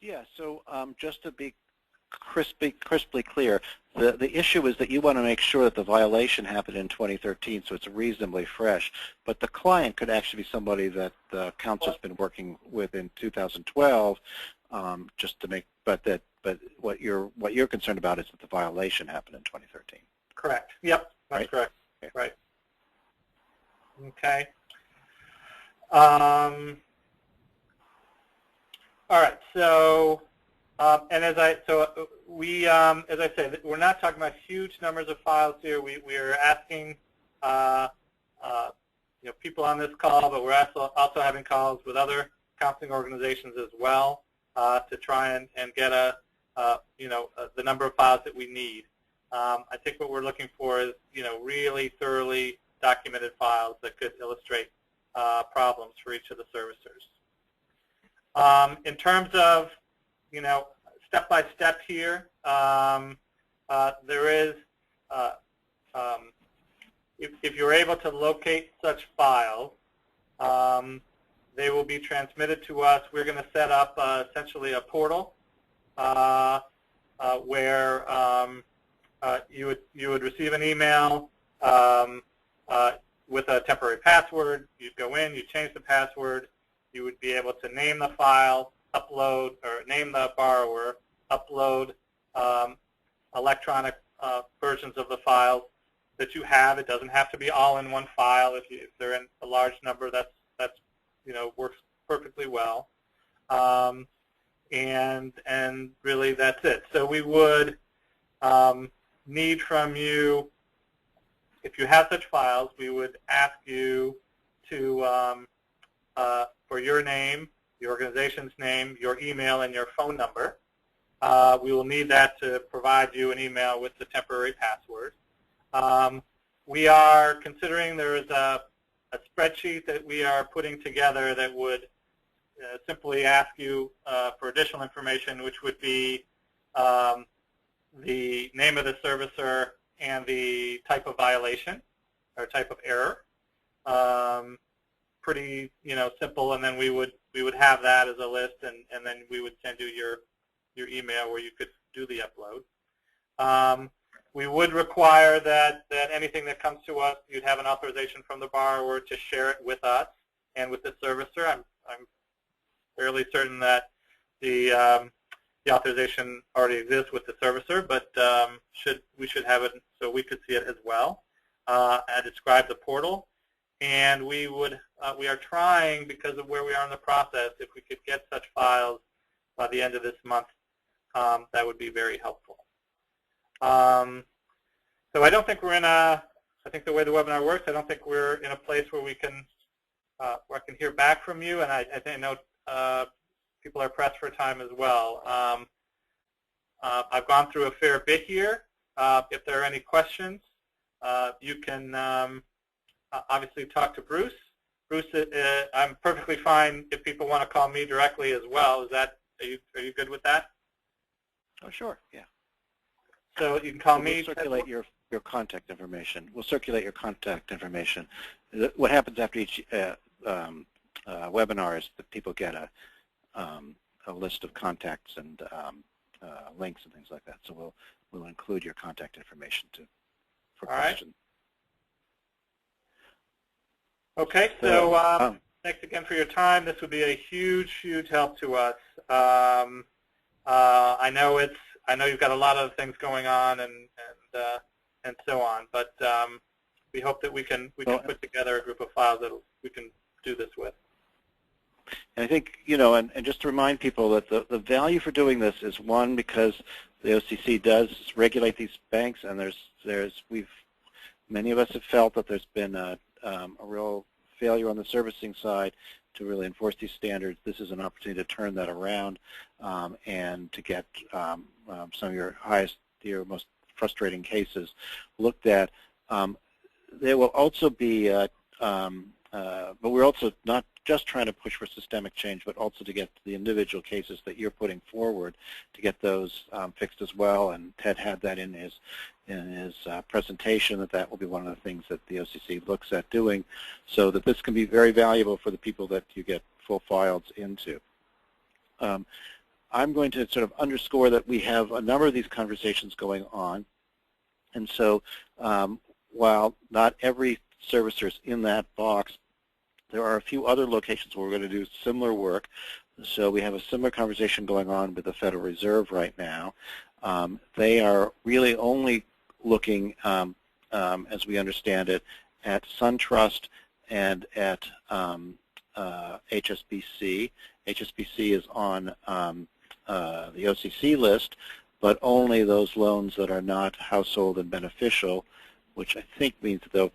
Yeah, so just to be crisply clear, the issue is that you want to make sure that the violation happened in 2013, so it's reasonably fresh. But the client could actually be somebody that the council's been working with in 2012, just to make. But what you're concerned about is that the violation happened in 2013. Correct. Yep, that's right? correct. Okay. Right. Okay. All right. So. And as I said, we're not talking about huge numbers of files here. We are asking people on this call, but we're also having calls with other counseling organizations as well to try and get the number of files that we need. I think what we're looking for is really thoroughly documented files that could illustrate problems for each of the servicers. In terms of step by step here, there is, if you're able to locate such files, they will be transmitted to us. We're going to set up essentially a portal where you would receive an email with a temporary password. You'd go in, you change the password, you would be able to name the file, upload, or name the borrower, upload electronic versions of the files that you have. It doesn't have to be all in one file. If they're in a large number, that's works perfectly well. And really that's it. So we would need from you, if you have such files, we would ask you to for your name, your organization's name, your email, and your phone number. We will need that to provide you an email with the temporary password. We are considering there is a spreadsheet that we are putting together that would simply ask you for additional information, which would be the name of the servicer and the type of violation or type of error. Pretty simple, and then we would have that as a list, and then we would send you your email where you could do the upload. We would require that anything that comes to us, you'd have an authorization from the borrower to share it with us and with the servicer. I'm fairly certain that the authorization already exists with the servicer, but we should have it so we could see it as well. I described the portal, and we are trying, because of where we are in the process, if we could get such files by the end of this month, that would be very helpful. So I don't think we're in I think the way the webinar works, I don't think we're in a place where we can, where I can hear back from you, and I know people are pressed for time as well. I've gone through a fair bit here. If there are any questions, you can obviously talk to Bruce. Bruce, I'm perfectly fine if people want to call me directly as well. Are you good with that? Oh, sure, yeah. So you can call me. We'll circulate your contact information. We'll circulate your contact information. What happens after each webinar is that people get a list of contacts and links and things like that. So we'll include your contact information for questions. Okay, so thanks again for your time. This would be a huge, huge help to us. I know you've got a lot of things going on and so on, but we hope that we can put together a group of files that we can do this with. And I think, and just to remind people that the value for doing this is, one, because the OCC does regulate these banks, and many of us have felt that there's been a real failure on the servicing side to really enforce these standards. This is an opportunity to turn that around and to get some of your most frustrating cases looked at. there will also be, but we're also not just trying to push for systemic change, but also to get the individual cases that you're putting forward to get those fixed as well. And Ted had that in his presentation, that will be one of the things that the OCC looks at doing, so that this can be very valuable for the people that you get full files into. I'm going to sort of underscore that we have a number of these conversations going on, and so while not every servicer is in that box, there are a few other locations where we're going to do similar work. So we have a similar conversation going on with the Federal Reserve right now. They are really only looking, as we understand it, at SunTrust and at HSBC. HSBC is on the OCC list, but only those loans that are not household and beneficial, which I think means that they'll,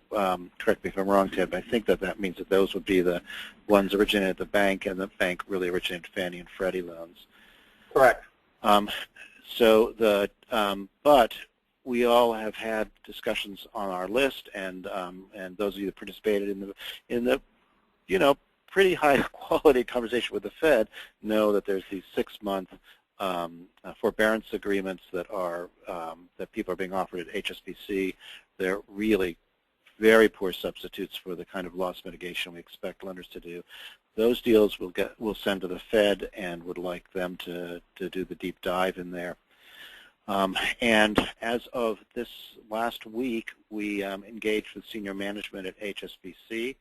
correct me if I'm wrong, Ted, but I think that means that those would be the ones originated at the bank, and the bank really originated Fannie and Freddie loans. Correct. But we all have had discussions on our list, and those of you that participated in the pretty high quality conversation with the Fed know that there's these 6-month forbearance agreements that are that people are being offered at HSBC. They're really very poor substitutes for the kind of loss mitigation we expect lenders to do. Those deals we'll send to the Fed, and would like them to do the deep dive in there. And as of this last week, we engaged with senior management at HSBC.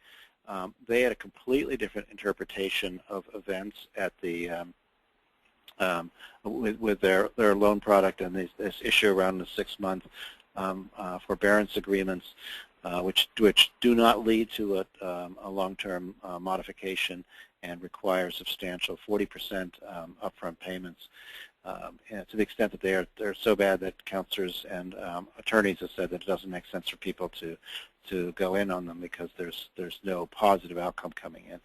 They had a completely different interpretation of events at the with their loan product, and this issue around the 6-month forbearance agreements, which do not lead to a long-term modification and require substantial 40% upfront payments. And to the extent that they're so bad that counselors and attorneys have said that it doesn't make sense for people to go in on them because there's no positive outcome coming in.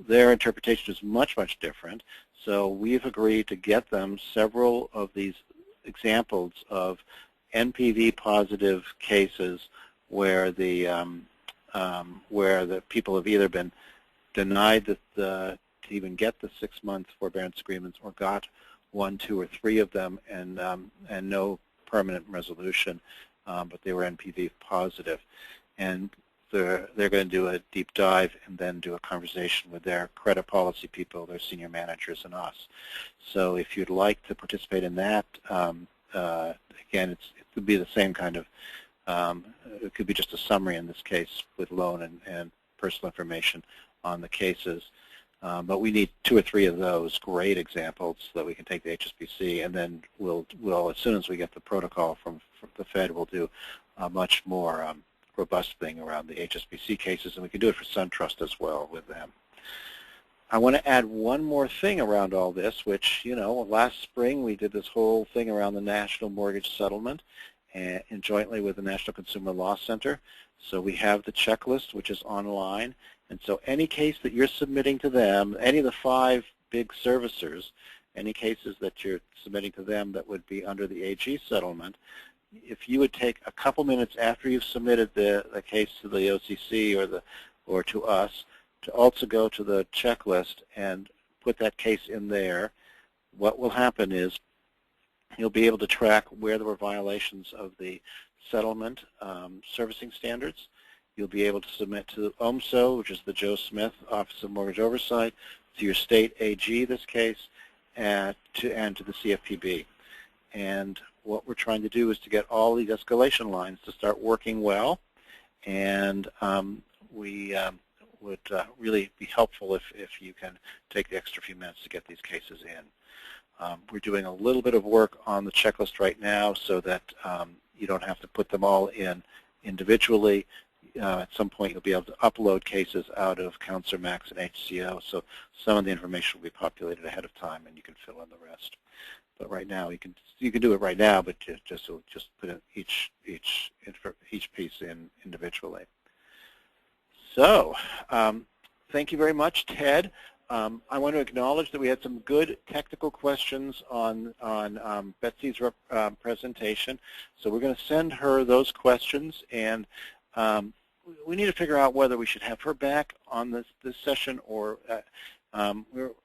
Their interpretation is much, much different. So we've agreed to get them several of these examples of NPV positive cases where the people have either been denied to even get the 6-month forbearance agreements, or got 1, 2, or 3 of them and no permanent resolution, but they were NPV positive. And they're going to do a deep dive and then do a conversation with their credit policy people, their senior managers, and us. So if you'd like to participate in that, again, it could be the same kind of, it could be just a summary in this case with loan and personal information on the cases. But we need 2 or 3 of those great examples so that we can take the HSBC, and then we'll as soon as we get the protocol from the Fed, we'll do a much more robust thing around the HSBC cases, and we can do it for SunTrust as well with them. I want to add one more thing around all this, which, last spring we did this whole thing around the National Mortgage Settlement, and jointly with the National Consumer Law Center. So we have the checklist, which is online. And so any case that you're submitting to them, any of the 5 big servicers, any cases that you're submitting to them that would be under the AG settlement, if you would take a couple minutes after you've submitted the case to the OCC or to us, to also go to the checklist and put that case in there, what will happen is you'll be able to track where there were violations of the settlement servicing standards. You'll be able to submit to OMSO, which is the Joe Smith Office of Mortgage Oversight, to your state AG, this case, and to the CFPB. And what we're trying to do is to get all these escalation lines to start working well, and we would really be helpful if you can take the extra few minutes to get these cases in. We're doing a little bit of work on the checklist right now so that you don't have to put them all in individually. At some point you'll be able to upload cases out of Counselor Max and HCO, so some of the information will be populated ahead of time and you can fill in the rest. But right now you can do it right now, but just put in each piece in individually. So thank you very much, Ted. I want to acknowledge that we had some good technical questions on Betsy's presentation. So we're going to send her those questions, and we need to figure out whether we should have her back on this session, or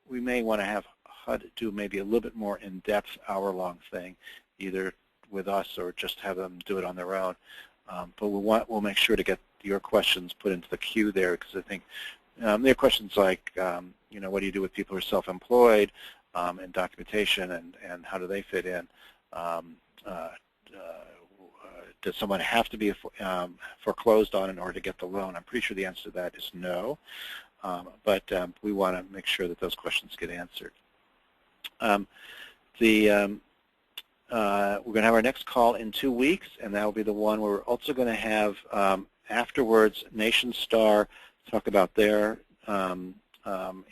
we may want to have HUD do maybe a little bit more in-depth hour-long thing, either with us or just have them do it on their own. But we'll make sure to get your questions put into the queue there, because I think there are questions like, what do you do with people who are self-employed, and documentation, and how do they fit in? Does someone have to be foreclosed on in order to get the loan? I'm pretty sure the answer to that is no, but we want to make sure that those questions get answered. We're going to have our next call in 2 weeks, and that will be the one where we're also going to have afterwards NationStar talk about their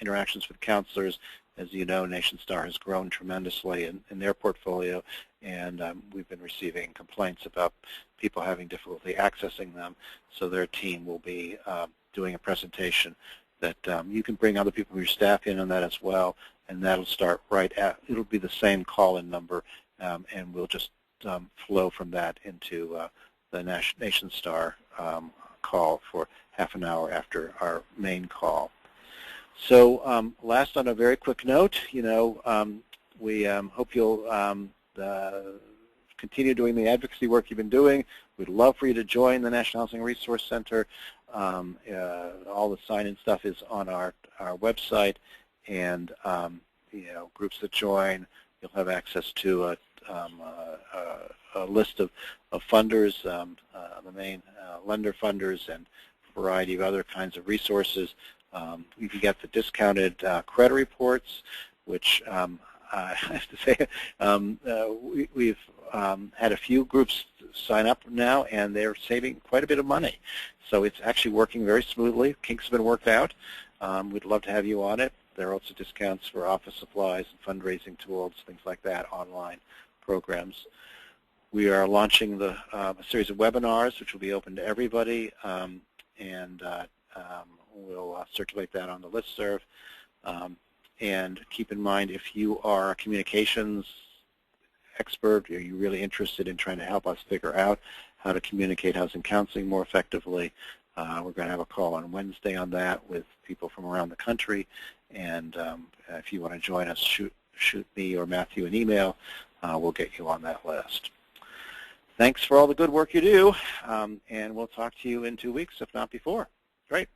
interactions with counselors. As you know, NationStar has grown tremendously in their portfolio, and we've been receiving complaints about people having difficulty accessing them. So their team will be doing a presentation that you can bring other people from your staff in on that as well, and that'll start it'll be the same call-in number, and we'll just flow from that into the NationStar call for half an hour after our main call. So last, on a very quick note, we hope you'll continue doing the advocacy work you've been doing. We'd love for you to join the National Housing Resource Center. All the sign-in stuff is on our website, and groups that join, you'll have access to a list of funders, the main lender funders, and a variety of other kinds of resources. You can get the discounted credit reports, which I have to say we've had a few groups sign up now, and they're saving quite a bit of money. So it's actually working very smoothly. Kinks have been worked out. We'd love to have you on it. There are also discounts for office supplies and fundraising tools, things like that, online programs. We are launching a series of webinars, which will be open to everybody, and we'll circulate that on the listserv. And keep in mind, if you are a communications expert, or you're really interested in trying to help us figure out how to communicate housing counseling more effectively, we're going to have a call on Wednesday on that with people from around the country. And if you want to join us, shoot me or Matthew an email. We'll get you on that list. Thanks for all the good work you do, and we'll talk to you in 2 weeks, if not before. Great.